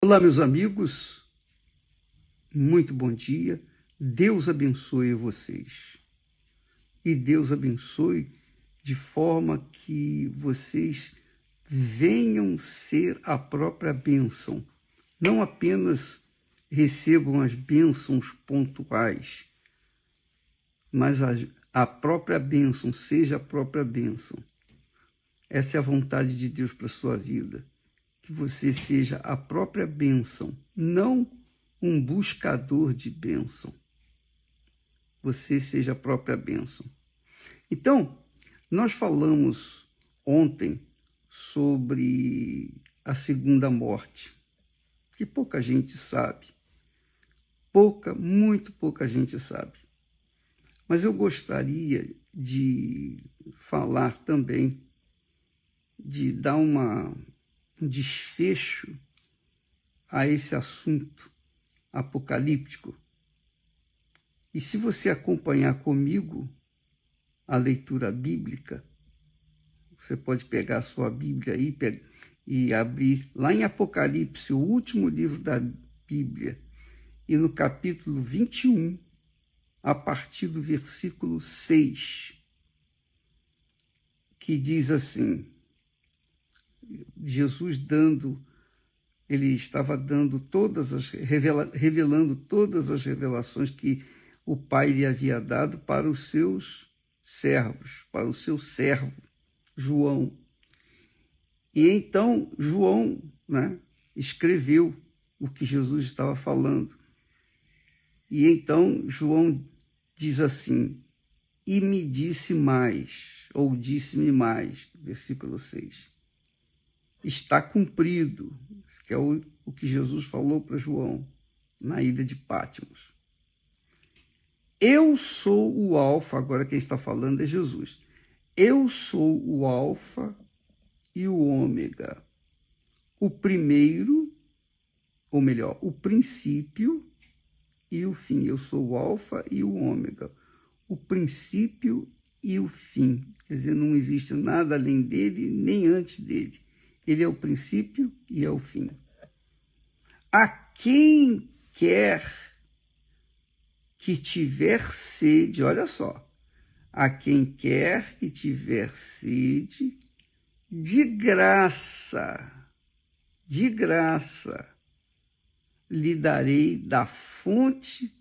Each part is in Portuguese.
Olá, meus amigos, muito bom dia, Deus abençoe vocês e Deus abençoe de forma que vocês venham ser a própria bênção, não apenas recebam as bênçãos pontuais, mas a própria bênção, seja a própria bênção. Essa é a vontade de Deus para a sua vida. Que você seja a própria bênção, não um buscador de bênção. Você seja a própria bênção. Então, nós falamos ontem sobre a segunda morte, que pouca gente sabe. Muito pouca gente sabe. Mas eu gostaria de falar também, de dar um desfecho a esse assunto apocalíptico. E se você acompanhar comigo a leitura bíblica, você pode pegar a sua Bíblia aí e abrir lá em Apocalipse, o último livro da Bíblia, e no capítulo 21, a partir do versículo 6, que diz assim: Jesus ele estava dando revelando todas as revelações que o Pai lhe havia dado para os seus servos, para o seu servo, João. E então João, escreveu o que Jesus estava falando. E então João diz assim: e me disse mais, ou disse-me mais, versículo 6. Está cumprido, que é o que Jesus falou para João na ilha de Patmos. Eu sou o Alfa, agora quem está falando é Jesus. Eu sou o Alfa e o Ômega, o primeiro, ou melhor, o princípio e o fim. Eu sou o Alfa e o Ômega, o princípio e o fim. Quer dizer, não existe nada além dele, nem antes dele. Ele é o princípio e é o fim. A quem quer que tiver sede, olha só, a quem quer que tiver sede, de graça, lhe darei da fonte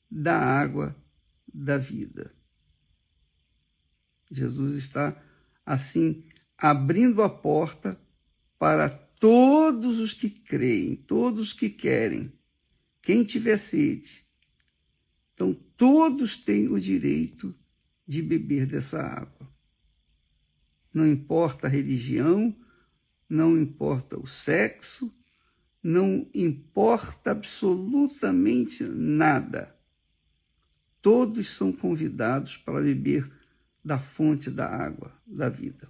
da água da vida. Jesus está, assim, abrindo a porta para todos os que creem, todos que querem, quem tiver sede. Então, todos têm o direito de beber dessa água. Não importa a religião, não importa o sexo, não importa absolutamente nada. Todos são convidados para beber da fonte da água da vida.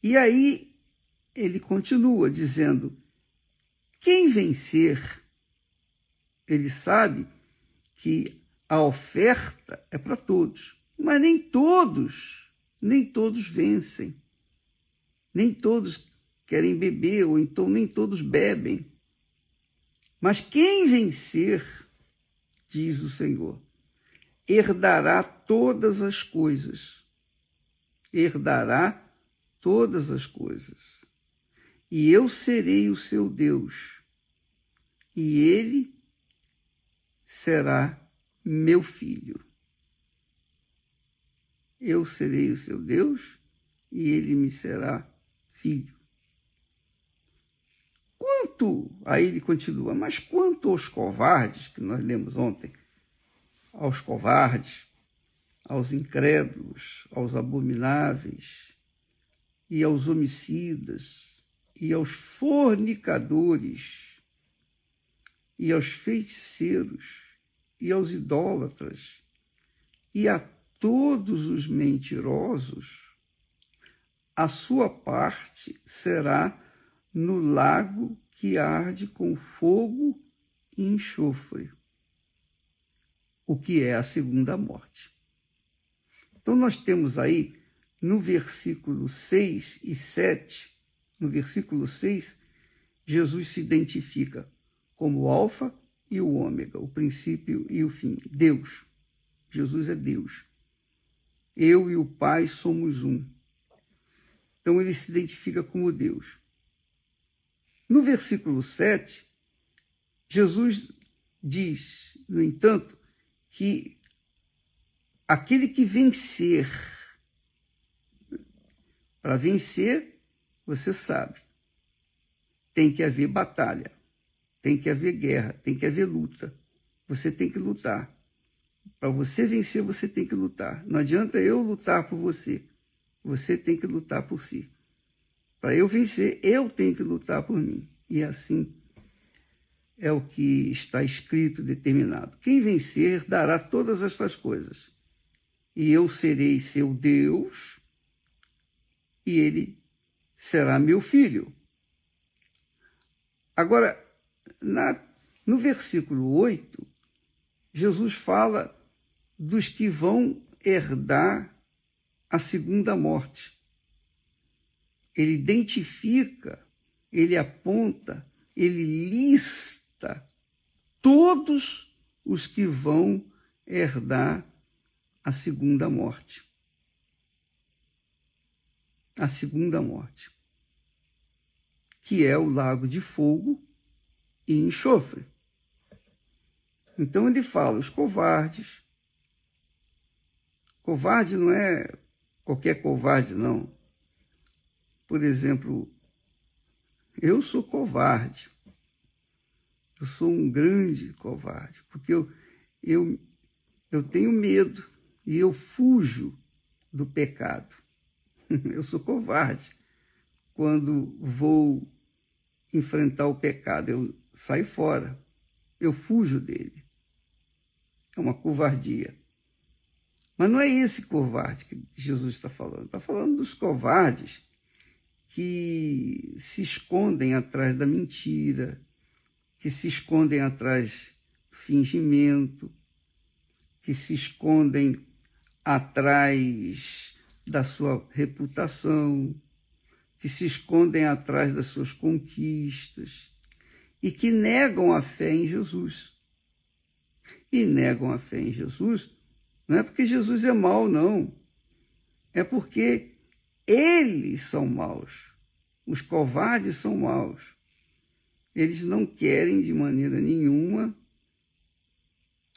E aí, ele continua dizendo: quem vencer, ele sabe que a oferta é para todos, mas nem todos vencem, nem todos querem beber, ou então nem todos bebem. Mas quem vencer, diz o Senhor, herdará todas as coisas, herdará todas as coisas. E eu serei o seu Deus, e ele será meu filho. Eu serei o seu Deus, e ele me será filho. Aí ele continua, mas quanto aos covardes, que nós lemos ontem, aos covardes, aos incrédulos, aos abomináveis, e aos homicidas, e aos fornicadores, e aos feiticeiros, e aos idólatras, e a todos os mentirosos, a sua parte será no lago que arde com fogo e enxofre, o que é a segunda morte. Então nós temos aí, no versículo 6 e 7, no versículo 6, Jesus se identifica como o Alfa e o Ômega, o princípio e o fim. Deus. Jesus é Deus. Eu e o Pai somos um. Então ele se identifica como Deus. No versículo 7, Jesus diz, no entanto, que aquele que vencer, para vencer, você sabe, tem que haver batalha, tem que haver guerra, tem que haver luta. Você tem que lutar. Para você vencer, você tem que lutar. Não adianta eu lutar por você. Você tem que lutar por si. Para eu vencer, eu tenho que lutar por mim. E assim é o que está escrito, determinado. Quem vencer dará todas estas coisas. E eu serei seu Deus, e ele será meu filho. Agora, no versículo 8, Jesus fala dos que vão herdar a segunda morte. Ele identifica, ele aponta, ele lista todos os que vão herdar a segunda morte. A segunda morte, que é o lago de fogo e enxofre. Então ele fala, os covardes. Covarde não é qualquer covarde, não. Por exemplo, eu sou covarde. Eu sou um grande covarde, porque eu tenho medo e eu fujo do pecado. Eu sou covarde quando vou enfrentar o pecado. Eu saio fora, eu fujo dele. É uma covardia. Mas não é esse covarde que Jesus está falando. Está falando dos covardes que se escondem atrás da mentira, que se escondem atrás do fingimento, que se escondem atrás da sua reputação, que se escondem atrás das suas conquistas e que negam a fé em Jesus. E negam a fé em Jesus não é porque Jesus é mau, não. É porque eles são maus. Os covardes são maus. Eles não querem, de maneira nenhuma,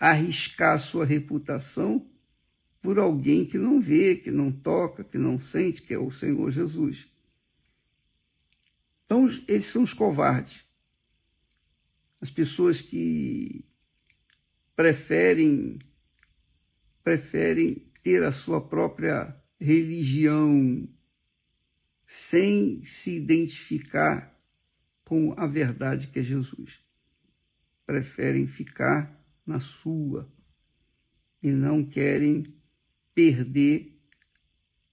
arriscar sua reputação por alguém que não vê, que não toca, que não sente, que é o Senhor Jesus. Então, eles são os covardes. As pessoas que preferem ter a sua própria religião sem se identificar com a verdade que é Jesus. Preferem ficar na sua e não querem perder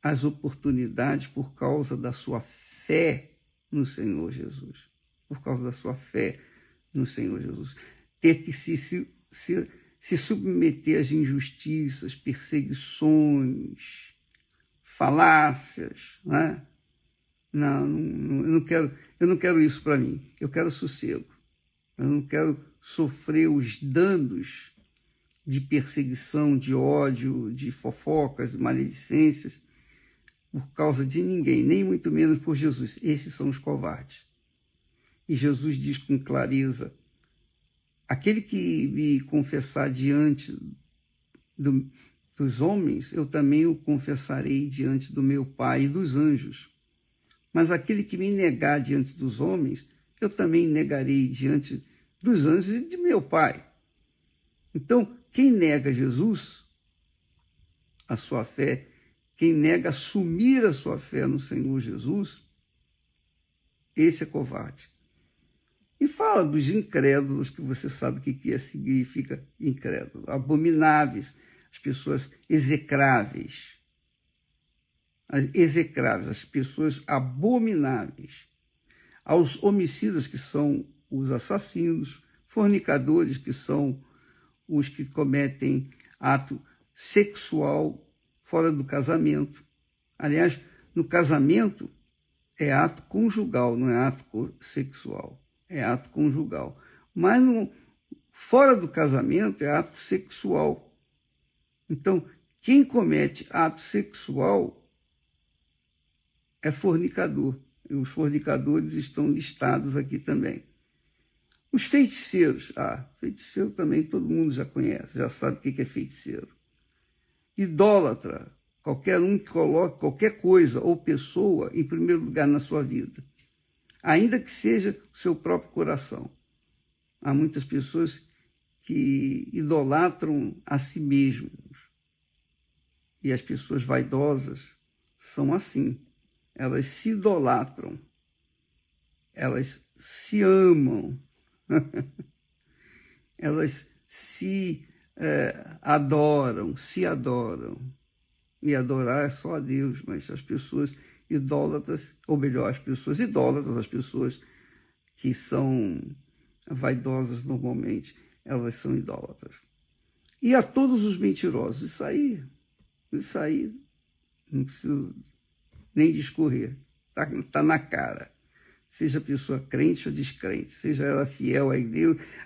as oportunidades por causa da sua fé no Senhor Jesus. Por causa da sua fé no Senhor Jesus. Ter que se submeter às injustiças, perseguições, falácias, né? Não, eu não quero isso para mim. Eu quero sossego. Eu não quero sofrer os danos de perseguição, de ódio, de fofocas, de maledicências, por causa de ninguém, nem muito menos por Jesus. Esses são os covardes. E Jesus diz com clareza, aquele que me confessar diante dos homens, eu também o confessarei diante do meu Pai e dos anjos. Mas aquele que me negar diante dos homens, eu também negarei diante dos anjos e de meu Pai. Então, quem nega Jesus, a sua fé, quem nega assumir a sua fé no Senhor Jesus, esse é covarde. E fala dos incrédulos, que você sabe o que significa incrédulo. Abomináveis, as pessoas execráveis. As pessoas abomináveis. Aos homicidas, que são os assassinos, fornicadores, que são os que cometem ato sexual fora do casamento. Aliás, no casamento é ato conjugal, não é ato sexual. é ato conjugal. Mas fora do casamento é ato sexual. Então, quem comete ato sexual é fornicador. E os fornicadores estão listados aqui também. Os feiticeiros. Feiticeiro também todo mundo já conhece, já sabe o que é feiticeiro. Idólatra. Qualquer um que coloque qualquer coisa ou pessoa em primeiro lugar na sua vida. Ainda que seja o seu próprio coração. Há muitas pessoas que idolatram a si mesmos. E as pessoas vaidosas são assim. Elas se idolatram. Elas se amam. Elas se adoram, se adoram. E adorar é só a Deus, mas as pessoas idólatras, ou melhor, as pessoas idólatras, as pessoas que são vaidosas normalmente, elas são idólatras. E a todos os mentirosos, isso aí não preciso nem discorrer, tá na cara. Seja a pessoa crente ou descrente, seja ela fiel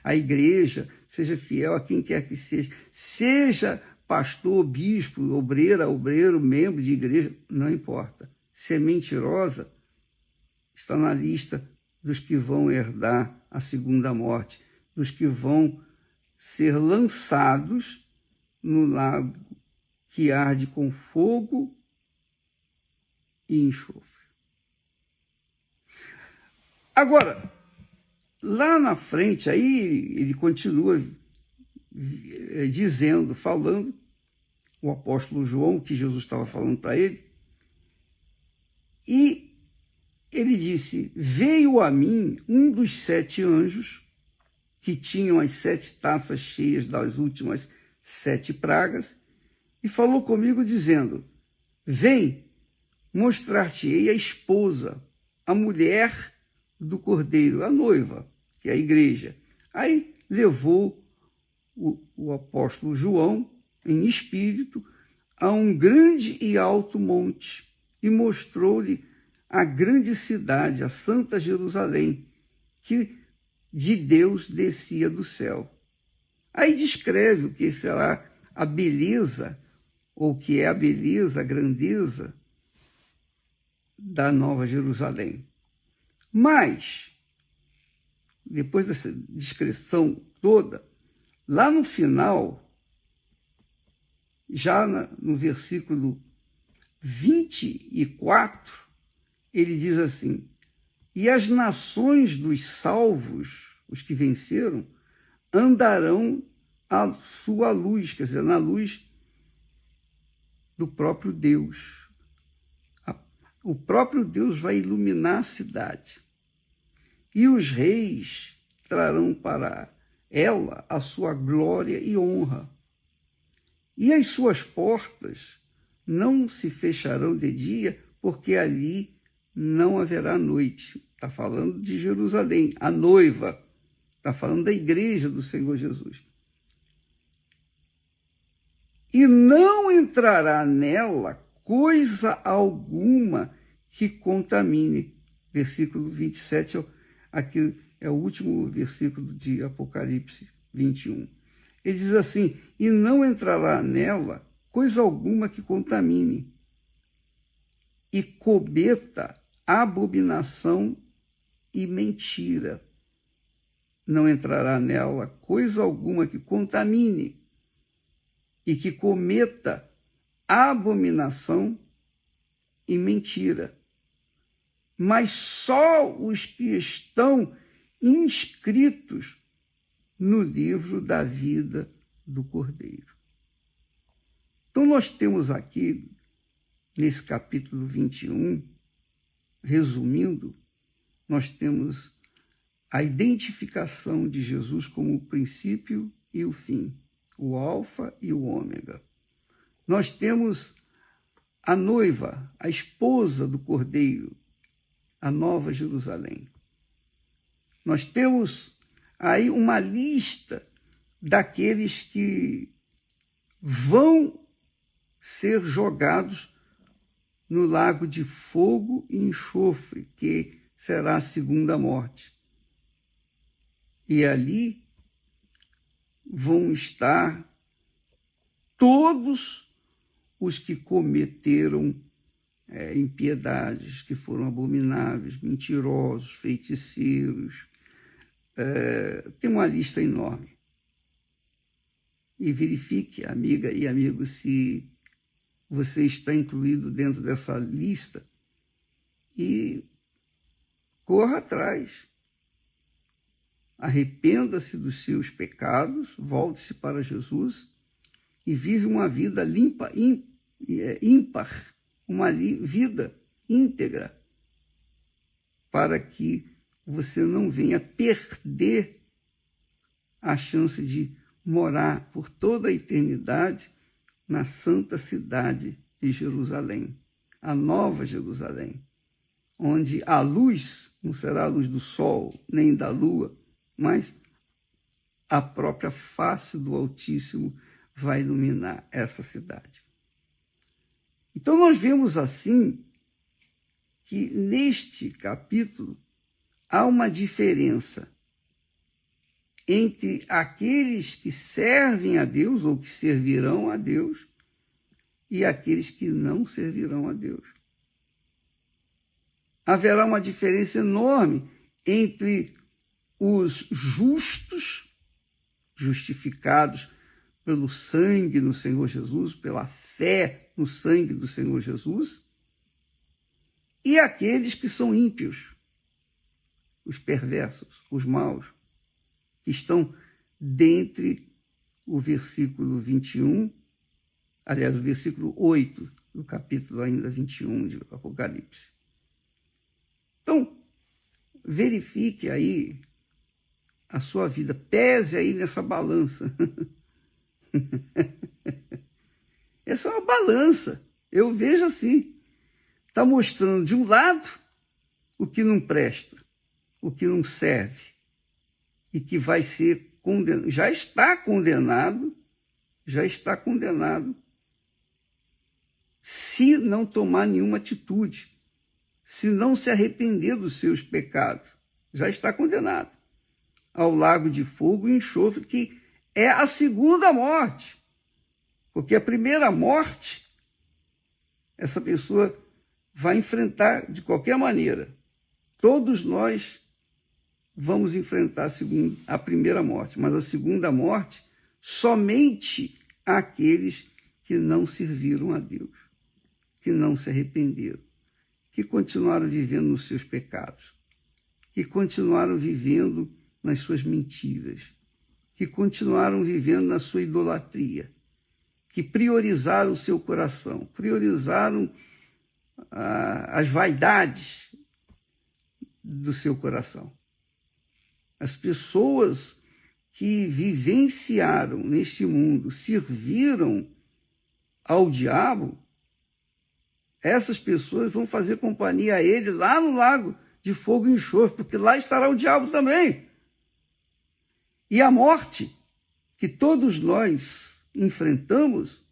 à igreja, seja fiel a quem quer que seja pastor, bispo, obreiro, membro de igreja, não importa. Se é mentirosa, está na lista dos que vão herdar a segunda morte, dos que vão ser lançados no lago que arde com fogo e enxofre. Agora, lá na frente, aí ele continua falando, o apóstolo João, que Jesus estava falando para ele, e ele disse: veio a mim um dos 7 anjos, que tinham as 7 taças cheias das últimas 7 pragas, e falou comigo dizendo: vem, mostrar-te-ei a esposa, a mulher do Cordeiro, a noiva, que é a igreja. Aí levou o apóstolo João, em espírito, a um grande e alto monte e mostrou-lhe a grande cidade, a Santa Jerusalém, que de Deus descia do céu. Aí descreve o que será a beleza, ou o que é a beleza, a grandeza da Nova Jerusalém. Mas, depois dessa descrição toda, lá no final, já no versículo 24, ele diz assim: e as nações dos salvos, os que venceram, andarão à sua luz, quer dizer, na luz do próprio Deus. O próprio Deus vai iluminar a cidade. E os reis trarão para ela a sua glória e honra. E as suas portas não se fecharão de dia, porque ali não haverá noite. Está falando de Jerusalém, a noiva. Está falando da igreja do Senhor Jesus. E não entrará nela coisa alguma que contamine. Versículo 27, aqui é o último versículo de Apocalipse 21. Ele diz assim: e não entrará nela coisa alguma que contamine, e cometa abominação e mentira. Não entrará nela coisa alguma que contamine, e que cometa abominação e mentira. Mas só os que estão inscritos no livro da vida do Cordeiro. Então, nós temos aqui, nesse capítulo 21, resumindo, nós temos a identificação de Jesus como o princípio e o fim, o alfa e o ômega. Nós temos a noiva, a esposa do Cordeiro, a Nova Jerusalém. Nós temos aí uma lista daqueles que vão ser jogados no lago de fogo e enxofre, que será a segunda morte. E ali vão estar todos os que cometeram impiedades, que foram abomináveis, mentirosos, feiticeiros. Tem uma lista enorme. E verifique, amiga e amigo, se você está incluído dentro dessa lista e corra atrás. Arrependa-se dos seus pecados, volte-se para Jesus e vive uma vida limpa, ímpar, uma vida íntegra, para que você não venha perder a chance de morar por toda a eternidade na santa cidade de Jerusalém, a nova Jerusalém, onde a luz não será a luz do sol, nem da lua, mas a própria face do Altíssimo vai iluminar essa cidade. Então nós vemos assim que neste capítulo há uma diferença entre aqueles que servem a Deus ou que servirão a Deus e aqueles que não servirão a Deus. Haverá uma diferença enorme entre os justos, justificados pelo sangue no Senhor Jesus, pela fé no sangue do Senhor Jesus, e aqueles que são ímpios, os perversos, os maus, que estão dentre o versículo 21, aliás, o versículo 8 do capítulo ainda 21 de Apocalipse. Então, verifique aí a sua vida, pese aí nessa balança. Essa é uma balança, eu vejo assim, está mostrando de um lado o que não presta, o que não serve, e que vai ser condenado, já está condenado, se não tomar nenhuma atitude, se não se arrepender dos seus pecados, já está condenado ao lago de fogo e enxofre, que é a segunda morte. Porque a primeira morte, essa pessoa vai enfrentar de qualquer maneira. Todos nós vamos enfrentar a primeira morte, mas a segunda morte, somente aqueles que não serviram a Deus, que não se arrependeram, que continuaram vivendo nos seus pecados, que continuaram vivendo nas suas mentiras, que continuaram vivendo na sua idolatria, que priorizaram o seu coração, priorizaram as vaidades do seu coração. As pessoas que vivenciaram neste mundo, serviram ao diabo, essas pessoas vão fazer companhia a ele lá no lago de fogo e enxofre, porque lá estará o diabo também. E a morte que todos nós enfrentamos,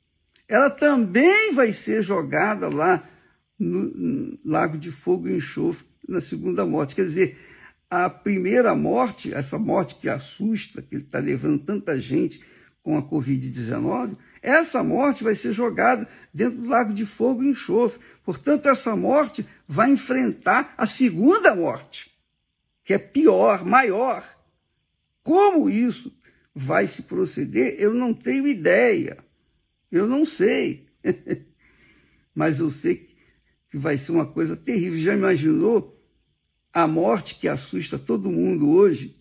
ela também vai ser jogada lá no lago de fogo e enxofre, na segunda morte. Quer dizer, a primeira morte, essa morte que assusta, que está levando tanta gente com a Covid-19, essa morte vai ser jogada dentro do lago de fogo e enxofre. Portanto, essa morte vai enfrentar a segunda morte, que é pior, maior. Como isso vai se proceder, eu não tenho ideia. Eu não sei. Mas eu sei que vai ser uma coisa terrível. Já imaginou a morte que assusta todo mundo hoje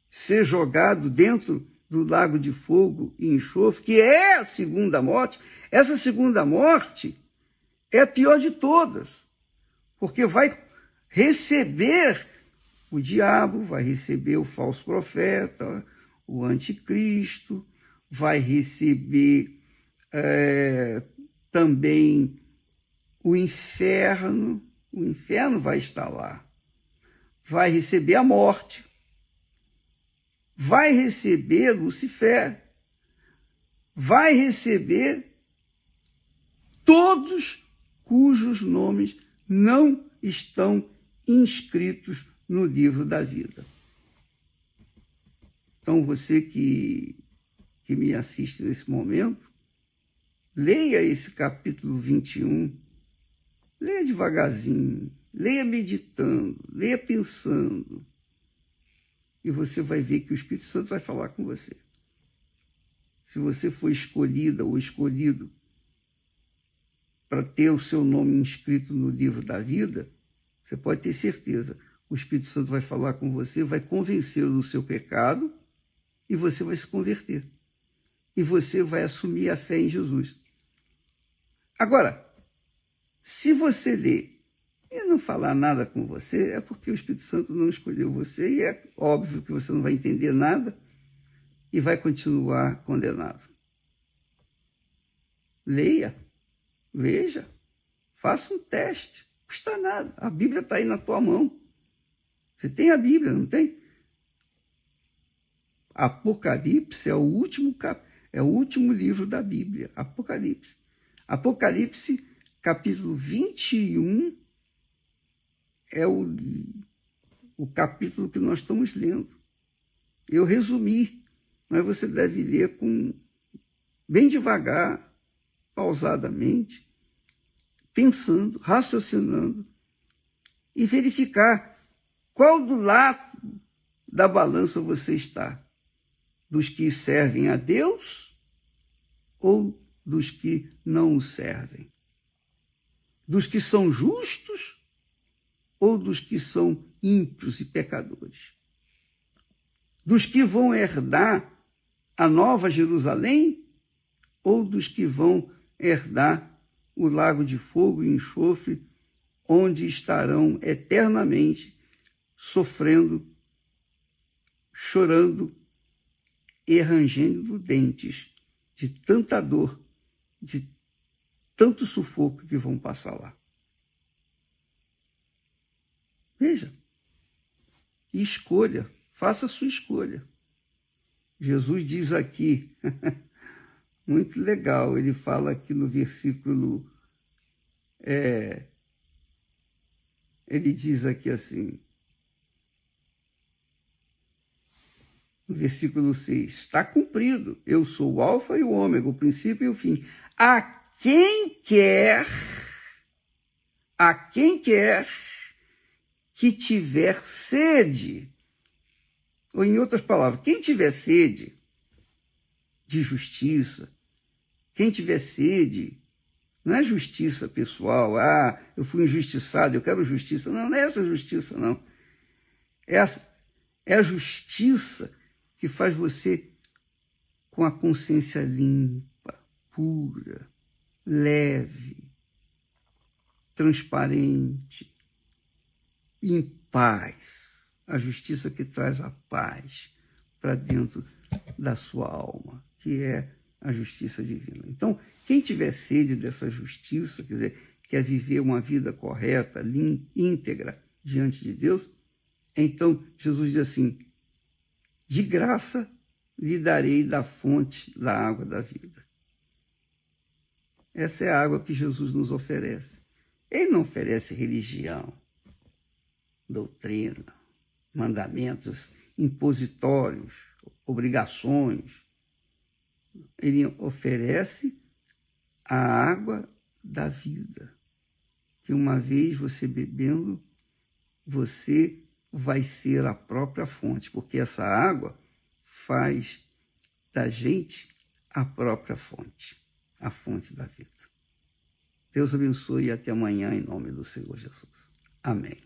ser jogado dentro do lago de fogo e enxofre, que é a segunda morte? Essa segunda morte é a pior de todas, porque vai receber o diabo, vai receber o falso profeta, o anticristo, vai receber também o inferno vai estar lá, vai receber a morte, vai receber Lucifer, vai receber todos cujos nomes não estão inscritos no livro da vida. Então, você que me assiste nesse momento, leia esse capítulo 21, leia devagarzinho, leia meditando, leia pensando, e você vai ver que o Espírito Santo vai falar com você. Se você for escolhida ou escolhido para ter o seu nome inscrito no livro da vida, você pode ter certeza, o Espírito Santo vai falar com você, vai convencê-lo do seu pecado, e você vai se converter. E você vai assumir a fé em Jesus. Agora, se você ler e não falar nada com você, é porque o Espírito Santo não escolheu você, e é óbvio que você não vai entender nada e vai continuar condenado. Leia, veja, faça um teste, não custa nada. A Bíblia está aí na tua mão. Você tem a Bíblia, não tem? Apocalipse é o último livro da Bíblia, Apocalipse. Apocalipse, capítulo 21, é o capítulo que nós estamos lendo. Eu resumi, mas você deve ler bem devagar, pausadamente, pensando, raciocinando, e verificar qual do lado da balança você está. Dos que servem a Deus ou dos que não o servem? Dos que são justos ou dos que são ímpios e pecadores? Dos que vão herdar a Nova Jerusalém ou dos que vão herdar o lago de fogo e enxofre, onde estarão eternamente sofrendo, chorando e rangendo dentes de tanta dor, de tanto sufoco que vão passar lá. Veja, e escolha, faça a sua escolha. Jesus diz aqui, muito legal, ele fala aqui no versículo, ele diz aqui assim, no versículo 6, está cumprido, eu sou o alfa e o ômega, o princípio e o fim. A quem quer que tiver sede, ou em outras palavras, quem tiver sede de justiça, quem tiver sede, não é justiça pessoal, eu fui injustiçado, eu quero justiça. Não, não é essa justiça, não. É a justiça que faz você com a consciência limpa, pura, leve, transparente, em paz. A justiça que traz a paz para dentro da sua alma, que é a justiça divina. Então, quem tiver sede dessa justiça, quer dizer, quer viver uma vida correta, íntegra diante de Deus, então Jesus diz assim, de graça lhe darei da fonte da água da vida. Essa é a água que Jesus nos oferece. Ele não oferece religião, doutrina, mandamentos impositórios, obrigações. Ele oferece a água da vida, que uma vez você bebendo, você vai ser a própria fonte, porque essa água faz da gente a própria fonte, a fonte da vida. Deus abençoe e até amanhã, em nome do Senhor Jesus. Amém.